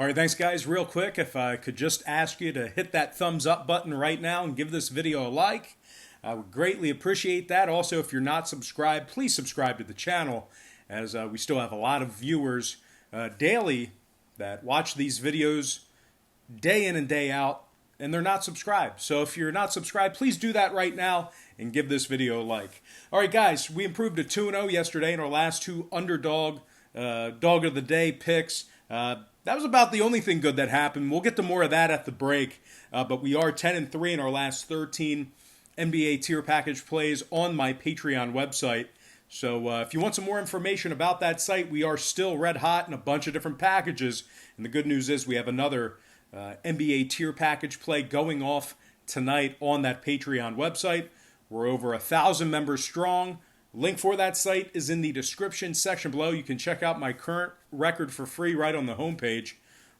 All right, thanks, guys. Real quick, if I could just ask you to hit that thumbs up button right now and give this video a like, I would greatly appreciate that. Also, if you're not subscribed, please subscribe to the channel, as we still have a lot of viewers daily that watch these videos day in and day out, and they're not subscribed. So if you're not subscribed, please do that right now and give this video a like. All right, guys, we improved to 2-0 yesterday in our last two Underdog Dog of the Day picks. That was about the only thing good that happened. We'll get to more of that at the break. But we are 10-3 in our last 13 NBA tier package plays on my Patreon website. So if you want some more information about that site, we are still red hot in a bunch of different packages. And the good news is we have another NBA tier package play going off tonight on that Patreon website. We're over 1,000 members strong. Link for that site is in the description section below. You can check out my current record for free right on the homepage.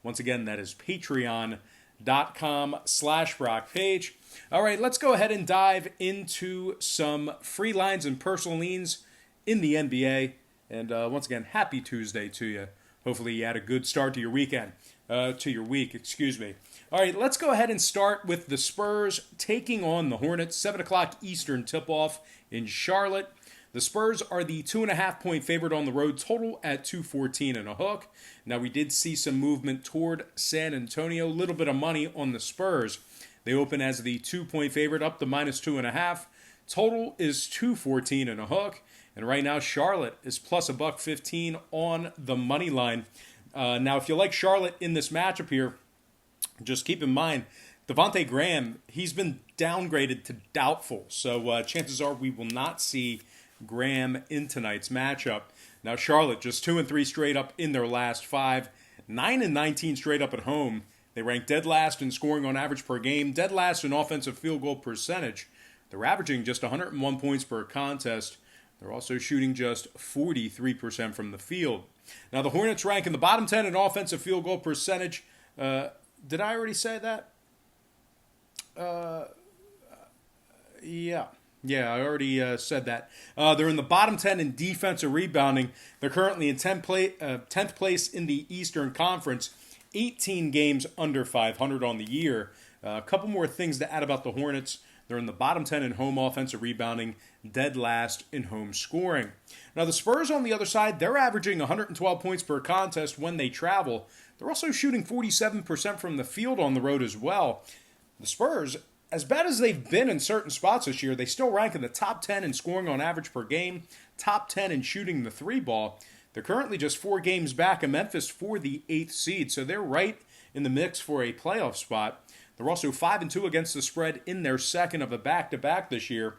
Once again, that is patreon.com/BrockPage. All right, let's go ahead and dive into some free lines and personal leans in the NBA. And once again, happy Tuesday to you. Hopefully you had a good start to your weekend, to your week, excuse me. All right, let's go ahead and start with the Spurs taking on the Hornets, 7 o'clock Eastern tip-off in Charlotte. The Spurs are the 2.5-point favorite on the road, total at 214 and a hook. Now, we did see some movement toward San Antonio, a little bit of money on the Spurs. They open as the 2-point favorite, up to minus 2.5. Total is 214 and a hook. And right now, Charlotte is plus $1.15 on the money line. Now, if you like Charlotte in this matchup here, just keep in mind, Devontae Graham, he's been downgraded to doubtful. So chances are we will not see Graham in tonight's matchup. Now, Charlotte just 2-3 straight up in their last 5, 9-19 straight up at home. They rank dead last in scoring on average per game, dead last in offensive field goal percentage. They're averaging just 101 points per contest. They're also shooting just 43% from the field. Now, the Hornets rank in the bottom 10 in offensive field goal percentage. Did I already say that? Yeah, I already said that. They're in the bottom 10 in defensive rebounding. They're currently in 10th place in the Eastern Conference, 18 games under 500 on the year. A couple more things to add about the Hornets. They're in the bottom 10 in home offensive rebounding, dead last in home scoring. Now, the Spurs on the other side, they're averaging 112 points per contest when they travel. They're also shooting 47% from the field on the road as well. The Spurs, as bad as they've been in certain spots this year, they still rank in the top 10 in scoring on average per game, top 10 in shooting the three ball. They're currently just 4 games back of Memphis for the 8th seed, so they're right in the mix for a playoff spot. They're also 5-2 against the spread in their second of a back-to-back this year.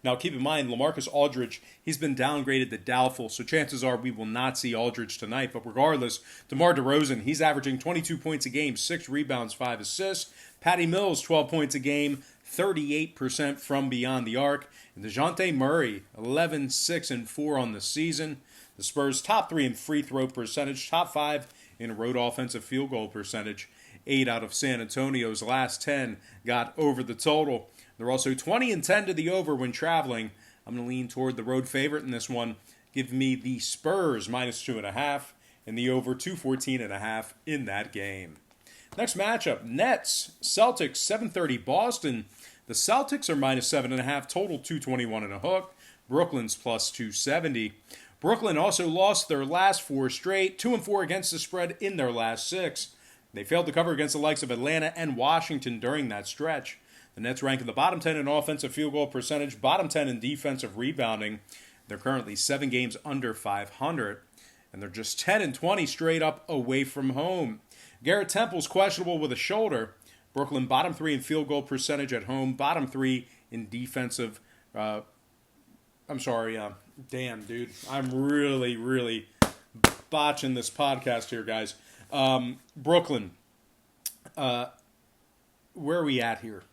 Now, keep in mind, LaMarcus Aldridge, he's been downgraded to doubtful, so chances are we will not see Aldridge tonight. But regardless, DeMar DeRozan, he's averaging 22 points a game, 6 rebounds, 5 assists. Patty Mills, 12 points a game, 38% from beyond the arc. And DeJounte Murray, 11, 6, and 4 on the season. The Spurs top 3 in free throw percentage, top 5 in road offensive field goal percentage. 8 out of San Antonio's last 10 got over the total. They're also 20-10 to the over when traveling. I'm going to lean toward the road favorite in this one. Give me the Spurs minus 2.5 and the over 214.5 in that game. Next matchup, Nets, Celtics, 7:30 Boston. The Celtics are minus 7.5, total 221 and a hook. Brooklyn's plus 270. Brooklyn also lost their last 4 straight, 2-4 against the spread in their last 6. They failed to cover against the likes of Atlanta and Washington during that stretch. The Nets rank in the bottom 10 in offensive field goal percentage, bottom 10 in defensive rebounding. They're currently 7 games under 500, and they're just 10-20 straight up away from home. Garrett Temple's questionable with a shoulder. Brooklyn bottom 3 in field goal percentage at home, bottom 3 in defensive. Damn, dude. I'm really botching this podcast here, guys. Brooklyn, where are we at here?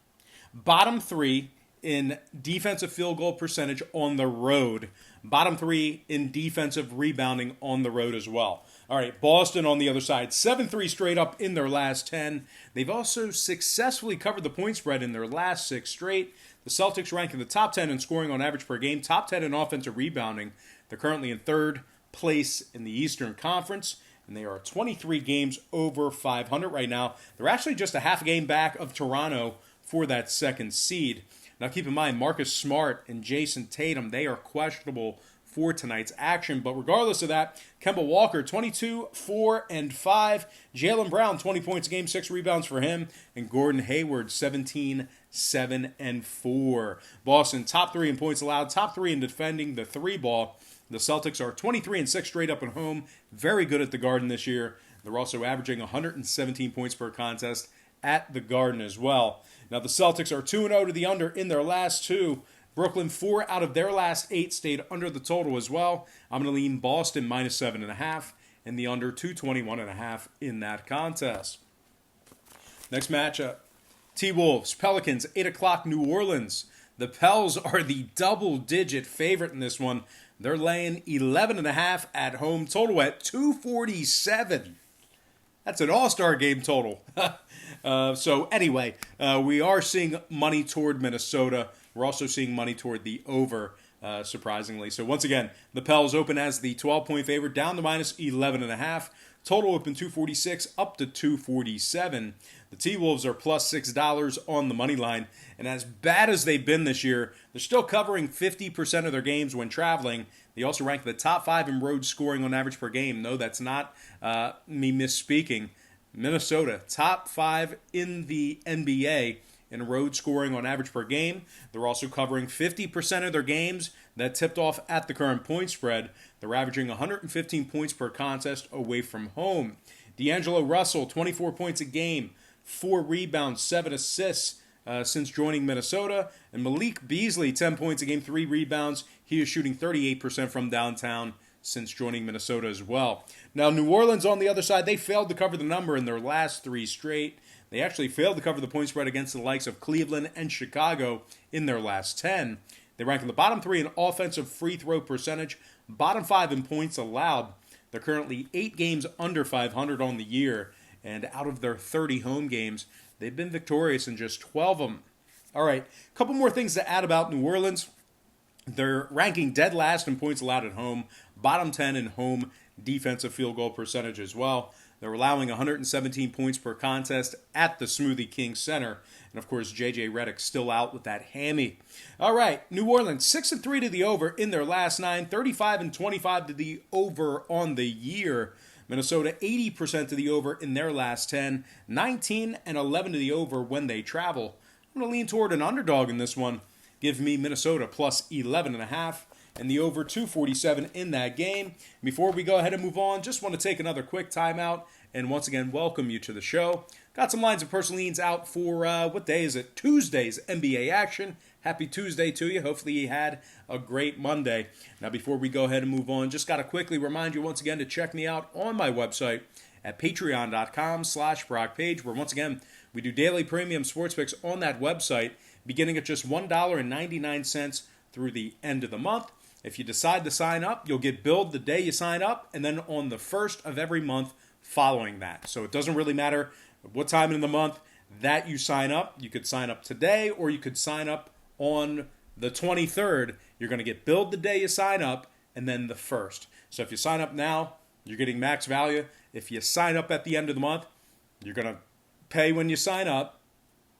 Bottom 3 in defensive field goal percentage on the road. Bottom 3 in defensive rebounding on the road as well. All right, Boston on the other side, 7-3 straight up in their last 10. They've also successfully covered the point spread in their last 6 straight. The Celtics rank in the top 10 in scoring on average per game, top 10 in offensive rebounding. They're currently in 3rd place in the Eastern Conference. and they are 23 games over 500 right now. They're actually just a half game back of Toronto for that second seed. Now keep in mind, Marcus Smart and Jason Tatum, they are questionable for tonight's action. But regardless of that, Kemba Walker, 22, 4, and 5. Jaylen Brown, 20 points a game, 6 rebounds for him. And Gordon Hayward, 17, 7, and 4. Boston, top 3 in points allowed, top 3 in defending the 3-ball. The Celtics are 23 and 6 straight up at home. Very good at the Garden this year. They're also averaging 117 points per contest at the Garden as well. Now the Celtics are 2-0 to the under in their last 2. Brooklyn, 4 out of their last 8 stayed under the total as well. I'm going to lean Boston minus 7.5 and the under 221.5 in that contest. Next matchup, T-Wolves, Pelicans, 8 o'clock, New Orleans. The Pels are the double-digit favorite in this one. They're laying 11.5 at home, total at 247. That's an all-star game total. So anyway, we are seeing money toward Minnesota. We're also seeing money toward the over, surprisingly. So once again, the Pels open as the 12-point favorite, down to minus 11.5. Total open 246 up to 247. The T-Wolves are plus $6 on the money line. And as bad as they've been this year, they're still covering 50% of their games when traveling. They also rank the top 5 in road scoring on average per game. No, that's not me misspeaking. Minnesota, top 5 in the NBA in road scoring on average per game. They're also covering 50% of their games that tipped off at the current point spread. They're averaging 115 points per contest away from home. D'Angelo Russell, 24 points a game, 4 rebounds, 7 assists since joining Minnesota. And Malik Beasley, 10 points a game, 3 rebounds. He is shooting 38% from downtown since joining Minnesota as well. Now, New Orleans on the other side, they failed to cover the number in their last 3 straight. They actually failed to cover the point spread against the likes of Cleveland and Chicago in their last 10. They rank in the bottom 3 in offensive free throw percentage, bottom 5 in points allowed. They're currently 8 games under 500 on the year, and out of their 30 home games, they've been victorious in just 12 of them. All right, a couple more things to add about New Orleans. They're ranking dead last in points allowed at home, bottom 10 in home defensive field goal percentage as well. They're allowing 117 points per contest at the Smoothie King Center. And, of course, J.J. Redick's still out with that hammy. All right, New Orleans, 6-3 to the over in their last 9, 35-25 to the over on the year. Minnesota, 80% to the over in their last 10, 19-11 to the over when they travel. I'm going to lean toward an underdog in this one. Give me Minnesota plus 11.5. And the over 247 in that game. Before we go ahead and move on, just want to take another quick timeout and once again welcome you to the show. Got some lines of personal leans out for, what day is it? Tuesday's NBA action. Happy Tuesday to you. Hopefully you had a great Monday. Now before we go ahead and move on, just got to quickly remind you once again to check me out on my website at patreon.com/BrockPage, where once again we do daily premium sports picks on that website beginning at just $1.99 through the end of the month. If you decide to sign up, you'll get billed the day you sign up and then on the first of every month following that. So it doesn't really matter what time in the month that you sign up. You could sign up today or you could sign up on the 23rd. You're going to get billed the day you sign up and then the first. So if you sign up now, you're getting max value. If you sign up at the end of the month, you're going to pay when you sign up.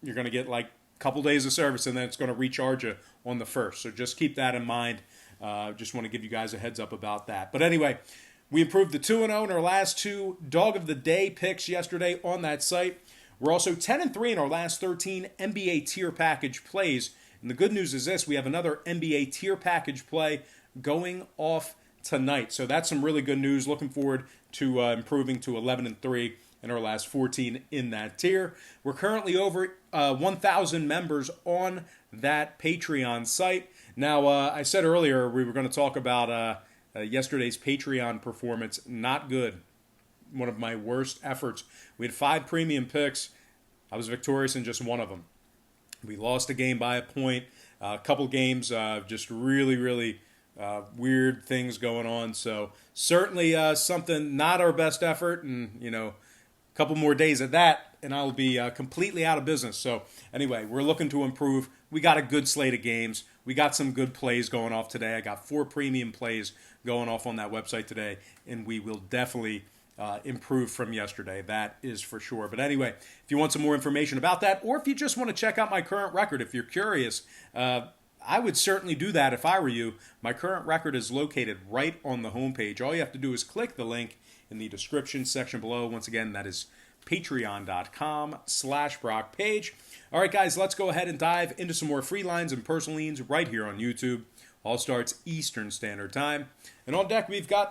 You're going to get like a couple days of service and then it's going to recharge you on the first. So just keep that in mind. Just want to give you guys a heads up about that. But anyway, we improved the 2-0 in our last 2 Dog of the Day picks yesterday on that site. We're also 10-3 in our last 13 NBA tier package plays. And the good news is this, we have another NBA tier package play going off tonight. So that's some really good news. Looking forward to improving to 11-3 in our last 14 in that tier. We're currently over 1,000 members on that Patreon site. Now, I said earlier we were going to talk about yesterday's Patreon performance. Not good. One of my worst efforts. We had 5 premium picks. I was victorious in just one of them. We lost a game by a point. A couple games, just really, really weird things going on. So certainly something not our best effort. And, a couple more days of that, and I'll be completely out of business. So anyway, we're looking to improve. We got a good slate of games. We got some good plays going off today. I got 4 premium plays going off on that website today, and we will definitely improved from yesterday. That is for sure. But anyway, if you want some more information about that, or if you just want to check out my current record, if you're curious, I would certainly do that if I were you. My current record is located right on the homepage. All you have to do is click the link in the description section below. Once again, that is patreon.com/Brock Page. All right, guys, let's go ahead and dive into some more free lines and personal leans right here on YouTube. All starts Eastern Standard Time. And on deck, we've got the